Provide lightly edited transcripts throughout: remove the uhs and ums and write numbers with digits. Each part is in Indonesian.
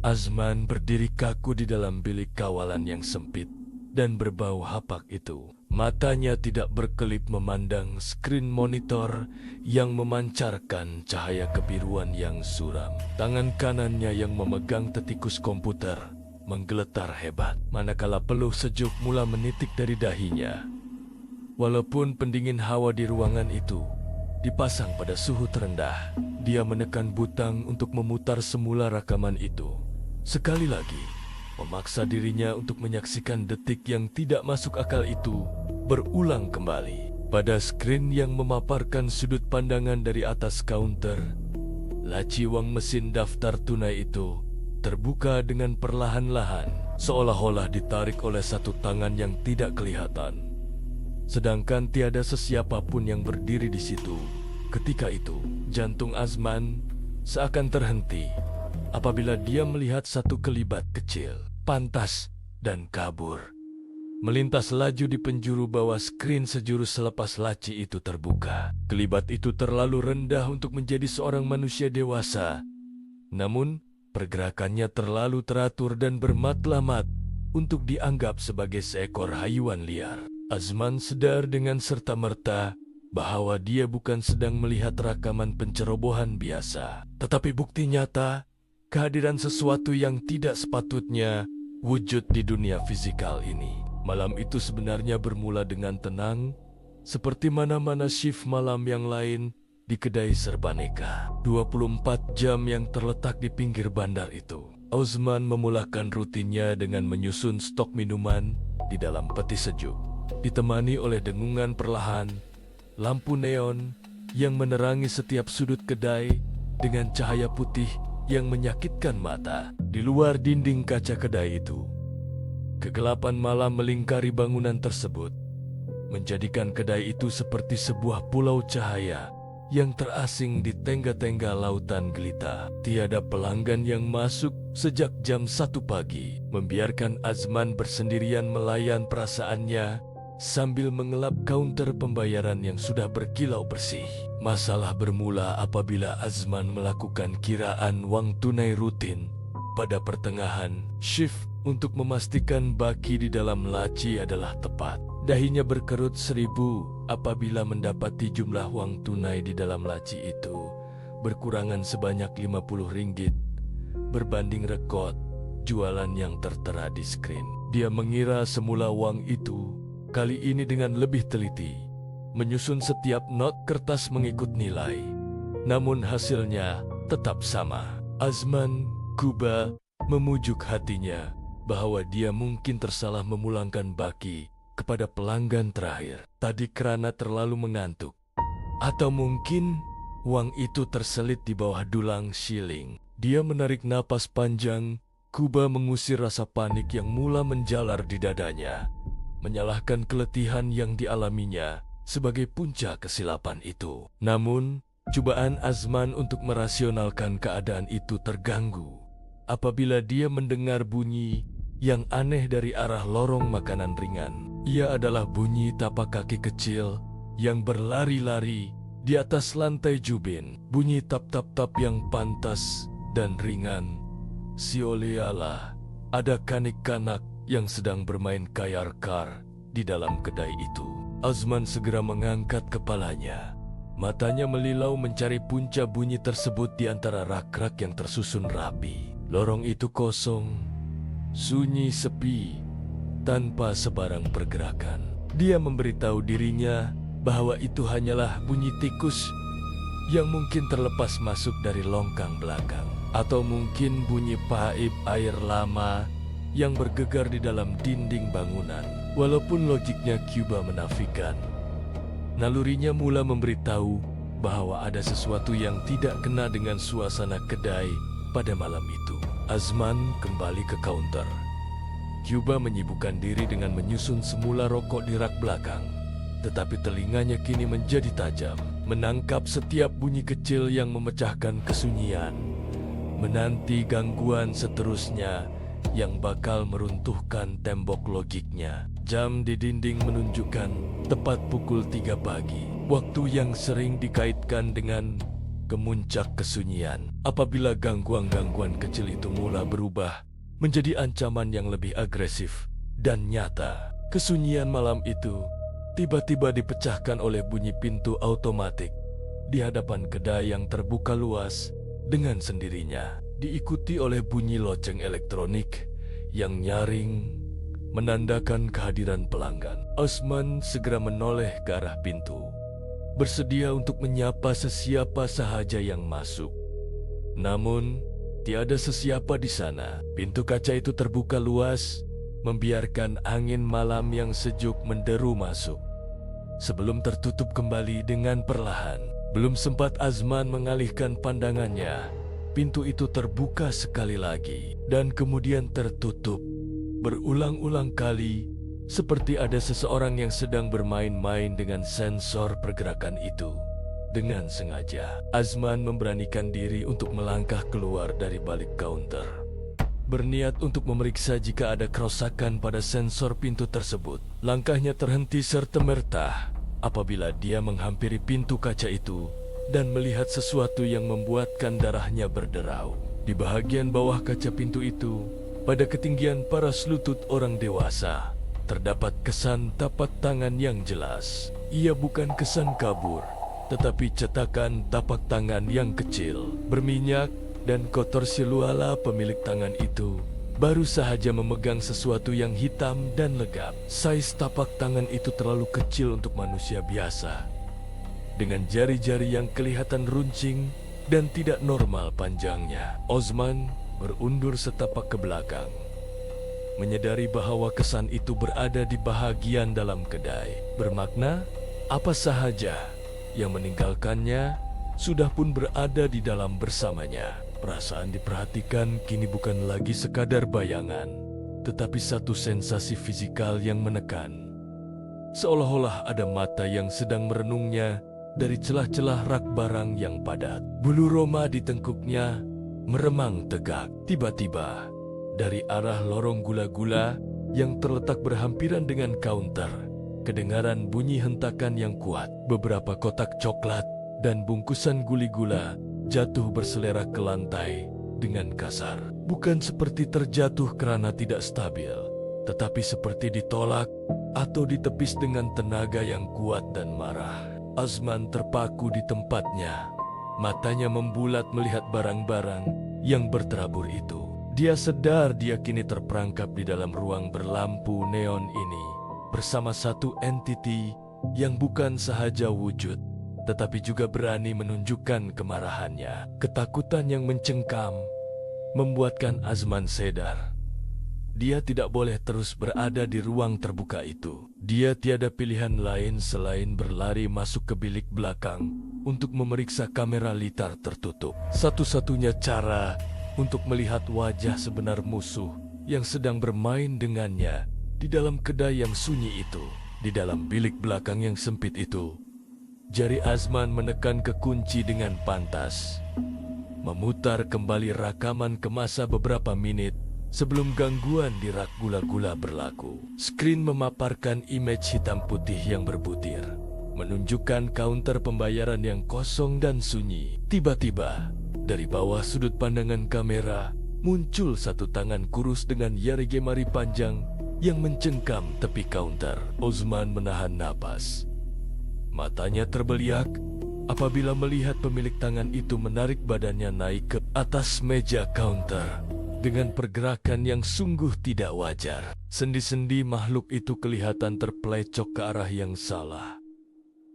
Azman berdiri kaku di dalam bilik kawalan yang sempit dan berbau hapak itu. Matanya tidak berkelip memandang skrin monitor yang memancarkan cahaya kebiruan yang suram. Tangan kanannya yang memegang tetikus komputer menggeletar hebat, manakala peluh sejuk mula menitik dari dahinya. Walaupun pendingin hawa di ruangan itu dipasang pada suhu terendah, dia menekan butang untuk memutar semula rekaman itu. Sekali lagi, memaksa dirinya untuk menyaksikan detik yang tidak masuk akal itu berulang kembali. Pada skrin yang memaparkan sudut pandangan dari atas kaunter, laci uang mesin daftar tunai itu terbuka dengan perlahan-lahan, seolah-olah ditarik oleh satu tangan yang tidak kelihatan. Sedangkan tiada sesiapa pun yang berdiri di situ. Ketika itu, jantung Azman seakan terhenti apabila dia melihat satu kelibat kecil, pantas dan kabur melintas laju di penjuru bawah skrin sejurus selepas laci itu terbuka. Kelibat itu terlalu rendah untuk menjadi seorang manusia dewasa. Namun, pergerakannya terlalu teratur dan bermatlamat untuk dianggap sebagai seekor haywan liar. Azman sadar dengan serta-merta bahwa dia bukan sedang melihat rekaman pencerobohan biasa, tetapi bukti nyata kehadiran sesuatu yang tidak sepatutnya wujud di dunia fisikal ini. Malam itu sebenarnya bermula dengan tenang, seperti mana-mana shift malam yang lain di kedai serbaneka. 24 jam yang terletak di pinggir bandar itu, Azman memulakan rutinnya dengan menyusun stok minuman di dalam peti sejuk, ditemani oleh dengungan perlahan lampu neon yang menerangi setiap sudut kedai dengan cahaya putih yang menyakitkan mata. Di luar dinding kaca kedai itu, kegelapan malam melingkari bangunan tersebut, menjadikan kedai itu seperti sebuah pulau cahaya yang terasing di tengga-tengga lautan gelita. Tiada pelanggan yang masuk sejak jam 1 pagi, membiarkan Azman bersendirian melayan perasaannya sambil mengelap kaunter pembayaran yang sudah berkilau bersih. Masalah bermula apabila Azman melakukan kiraan uang tunai rutin pada pertengahan shift untuk memastikan baki di dalam laci adalah tepat. Dahinya berkerut 1000 apabila mendapati jumlah uang tunai di dalam laci itu berkurangan sebanyak 50 ringgit berbanding rekod jualan yang tertera di skrin. Dia mengira semula uang itu kali ini dengan lebih teliti, menyusun setiap not kertas mengikut nilai. Namun hasilnya tetap sama. Azman Kuba memujuk hatinya bahwa dia mungkin tersalah memulangkan baki kepada pelanggan terakhir tadi karena terlalu mengantuk. Atau mungkin uang itu terselit di bawah dulang shilling. Dia menarik napas panjang. Kuba mengusir rasa panik yang mula menjalar di dadanya, menyalahkan keletihan yang dialaminya sebagai puncak kesilapan itu. Namun, cobaan Azman untuk merasionalkan keadaan itu terganggu apabila dia mendengar bunyi yang aneh dari arah lorong makanan ringan. Ia adalah bunyi tapak kaki kecil yang berlari-lari di atas lantai jubin. Bunyi tap-tap-tap yang pantas dan ringan. Seolah ada kanak-kanak yang sedang bermain kayar-kar di dalam kedai itu. Azman segera mengangkat kepalanya. Matanya melilau mencari punca bunyi tersebut di antara rak-rak yang tersusun rapi. Lorong itu kosong, sunyi sepi, tanpa sebarang pergerakan. Dia memberitahu dirinya bahwa itu hanyalah bunyi tikus yang mungkin terlepas masuk dari longkang belakang. Atau mungkin bunyi paip air lama yang bergegar di dalam dinding bangunan. Walaupun logiknya Kuba menafikan, nalurinya mula memberitahu bahwa ada sesuatu yang tidak kena dengan suasana kedai pada malam itu. Azman kembali ke kaunter. Kuba menyibukkan diri dengan menyusun semula rokok di rak belakang. Tetapi telinganya kini menjadi tajam, menangkap setiap bunyi kecil yang memecahkan kesunyian, menanti gangguan seterusnya yang bakal meruntuhkan tembok logiknya. Jam di dinding menunjukkan tepat pukul 3 pagi, waktu yang sering dikaitkan dengan ke muncak kesunyian apabila gangguan-gangguan kecil itu mula berubah menjadi ancaman yang lebih agresif dan nyata. Kesunyian malam itu tiba-tiba dipecahkan oleh bunyi pintu otomatik di hadapan kedai yang terbuka luas dengan sendirinya, diikuti oleh bunyi loceng elektronik yang nyaring menandakan kehadiran pelanggan. Osman segera menoleh ke arah pintu, bersedia untuk menyapa sesiapa sahaja yang masuk. Namun, tiada sesiapa di sana. Pintu kaca itu terbuka luas, membiarkan angin malam yang sejuk menderu masuk. Sebelum tertutup kembali dengan perlahan, belum sempat Azman mengalihkan pandangannya, pintu itu terbuka sekali lagi dan kemudian tertutup berulang-ulang kali, seperti ada seseorang yang sedang bermain-main dengan sensor pergerakan itu. Dengan sengaja, Azman memberanikan diri untuk melangkah keluar dari balik kaunter, berniat untuk memeriksa jika ada kerusakan pada sensor pintu tersebut. Langkahnya terhenti serta-merta apabila dia menghampiri pintu kaca itu dan melihat sesuatu yang membuatkan darahnya berderau. Di bahagian bawah kaca pintu itu, pada ketinggian paras lutut orang dewasa, terdapat kesan tapak tangan yang jelas. Ia bukan kesan kabur, tetapi cetakan tapak tangan yang kecil, berminyak dan kotor. Siluala pemilik tangan itu baru sahaja memegang sesuatu yang hitam dan legap. Saiz tapak tangan itu terlalu kecil untuk manusia biasa, dengan jari-jari yang kelihatan runcing dan tidak normal panjangnya. Osman berundur setapak ke belakang, menyadari bahwa kesan itu berada di bahagian dalam kedai. Bermakna, apa sahaja yang meninggalkannya sudah pun berada di dalam bersamanya. Perasaan diperhatikan kini bukan lagi sekadar bayangan, tetapi satu sensasi fisikal yang menekan. Seolah-olah ada mata yang sedang merenungnya dari celah-celah rak barang yang padat. Bulu roma di tengkuknya meremang tegak. Tiba-tiba, dari arah lorong gula-gula yang terletak berhampiran dengan kaunter, kedengaran bunyi hentakan yang kuat. Beberapa kotak coklat dan bungkusan guli-gula jatuh berselera ke lantai dengan kasar. Bukan seperti terjatuh karena tidak stabil, tetapi seperti ditolak atau ditepis dengan tenaga yang kuat dan marah. Azman terpaku di tempatnya, matanya membulat melihat barang-barang yang berterabur itu. Dia sadar dia kini terperangkap di dalam ruang berlampu neon ini, bersama satu entiti yang bukan sahaja wujud, tetapi juga berani menunjukkan kemarahannya. Ketakutan yang mencengkam membuatkan Azman sadar dia tidak boleh terus berada di ruang terbuka itu. Dia tiada pilihan lain selain berlari masuk ke bilik belakang untuk memeriksa kamera litar tertutup. Satu-satunya cara untuk melihat wajah sebenar musuh yang sedang bermain dengannya di dalam kedai yang sunyi itu. Di dalam bilik belakang yang sempit itu, jari Azman menekan ke kunci dengan pantas, memutar kembali rakaman ke masa beberapa menit sebelum gangguan di rak gula-gula berlaku. Skrin memaparkan image hitam putih yang berbutir, menunjukkan kaunter pembayaran yang kosong dan sunyi. Tiba-tiba, dari bawah sudut pandangan kamera, muncul satu tangan kurus dengan jari jemari panjang yang mencengkam tepi kaunter. Osman menahan napas. Matanya terbeliak apabila melihat pemilik tangan itu menarik badannya naik ke atas meja kaunter dengan pergerakan yang sungguh tidak wajar. Sendi-sendi makhluk itu kelihatan terpelecok ke arah yang salah,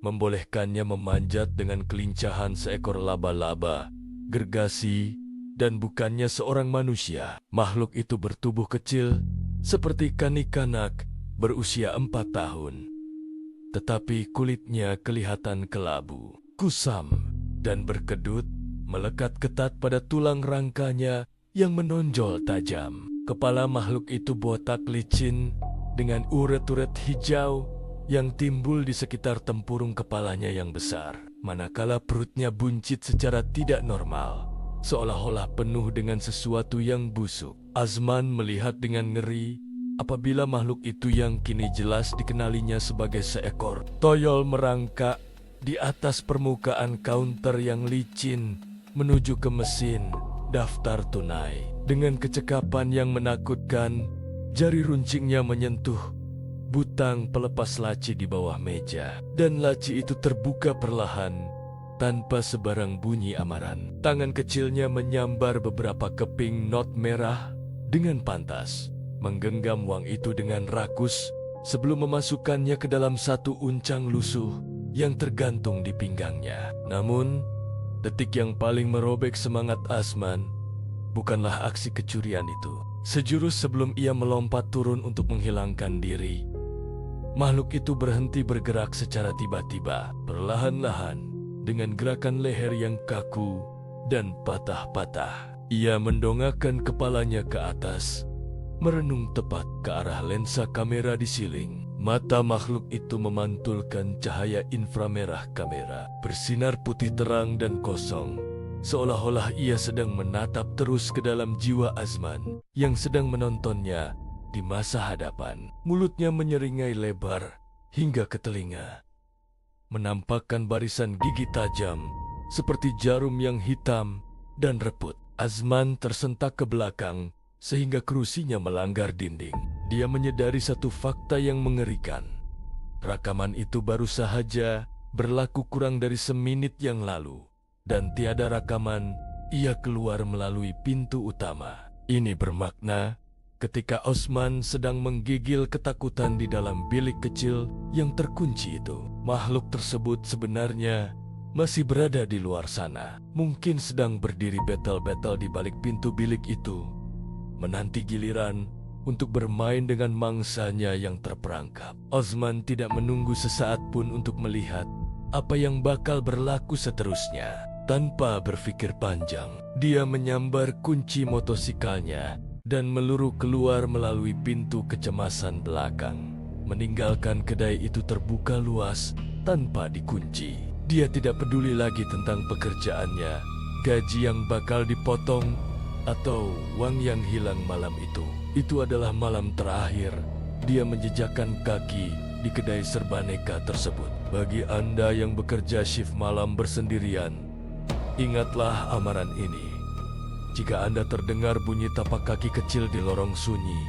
membolehkannya memanjat dengan kelincahan seekor laba-laba, gergasi, dan bukannya seorang manusia. Makhluk itu bertubuh kecil, seperti kanak-kanak berusia 4 tahun. Tetapi kulitnya kelihatan kelabu, kusam, dan berkedut, melekat ketat pada tulang rangkanya yang menonjol tajam. Kepala makhluk itu botak licin dengan uret-uret hijau yang timbul di sekitar tempurung kepalanya yang besar, manakala perutnya buncit secara tidak normal, seolah-olah penuh dengan sesuatu yang busuk. Azman melihat dengan ngeri apabila makhluk itu yang kini jelas dikenalinya sebagai seekor toyol merangkak di atas permukaan counter yang licin menuju ke mesin daftar tunai. Dengan kecekapan yang menakutkan, jari runcingnya menyentuh butang pelepas laci di bawah meja, dan laci itu terbuka perlahan tanpa sebarang bunyi amaran. Tangan kecilnya menyambar beberapa keping not merah dengan pantas, menggenggam uang itu dengan rakus sebelum memasukkannya ke dalam satu uncang lusuh yang tergantung di pinggangnya. Namun, detik yang paling merobek semangat Azman bukanlah aksi kecurian itu. Sejurus sebelum ia melompat turun untuk menghilangkan diri, makhluk itu berhenti bergerak secara tiba-tiba, perlahan-lahan, dengan gerakan leher yang kaku dan patah-patah. Ia mendongakkan kepalanya ke atas, merenung tepat ke arah lensa kamera di siling. Mata makhluk itu memantulkan cahaya inframerah kamera, bersinar putih terang dan kosong, seolah-olah ia sedang menatap terus ke dalam jiwa Azman yang sedang menontonnya di masa hadapan. Mulutnya menyeringai lebar hingga ke telinga, menampakkan barisan gigi tajam seperti jarum yang hitam dan reput. Azman tersentak ke belakang sehingga kerusinya melanggar dinding. Dia menyadari satu fakta yang mengerikan. Rakaman itu baru sahaja berlaku kurang dari semenit yang lalu, dan tiada rakaman ia keluar melalui pintu utama. Ini bermakna ketika Osman sedang menggigil ketakutan di dalam bilik kecil yang terkunci itu, makhluk tersebut sebenarnya masih berada di luar sana. Mungkin sedang berdiri betel-betel di balik pintu bilik itu, menanti giliran untuk bermain dengan mangsanya yang terperangkap. Osman tidak menunggu sesaat pun untuk melihat apa yang bakal berlaku seterusnya. Tanpa berpikir panjang, dia menyambar kunci motosikalnya dan meluru keluar melalui pintu kecemasan belakang, meninggalkan kedai itu terbuka luas tanpa dikunci. Dia tidak peduli lagi tentang pekerjaannya, gaji yang bakal dipotong, atau uang yang hilang malam itu. Itu adalah malam terakhir dia menjejakkan kaki di kedai serbaneka tersebut. Bagi Anda yang bekerja shift malam bersendirian, ingatlah amaran ini. Jika Anda terdengar bunyi tapak kaki kecil di lorong sunyi,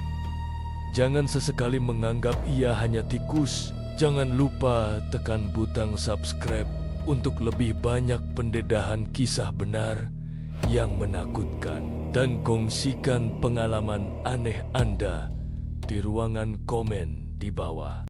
jangan sesekali menganggap ia hanya tikus. Jangan lupa tekan butang subscribe untuk lebih banyak pendedahan kisah benar yang menakutkan, dan kongsikan pengalaman aneh Anda di ruangan komen di bawah.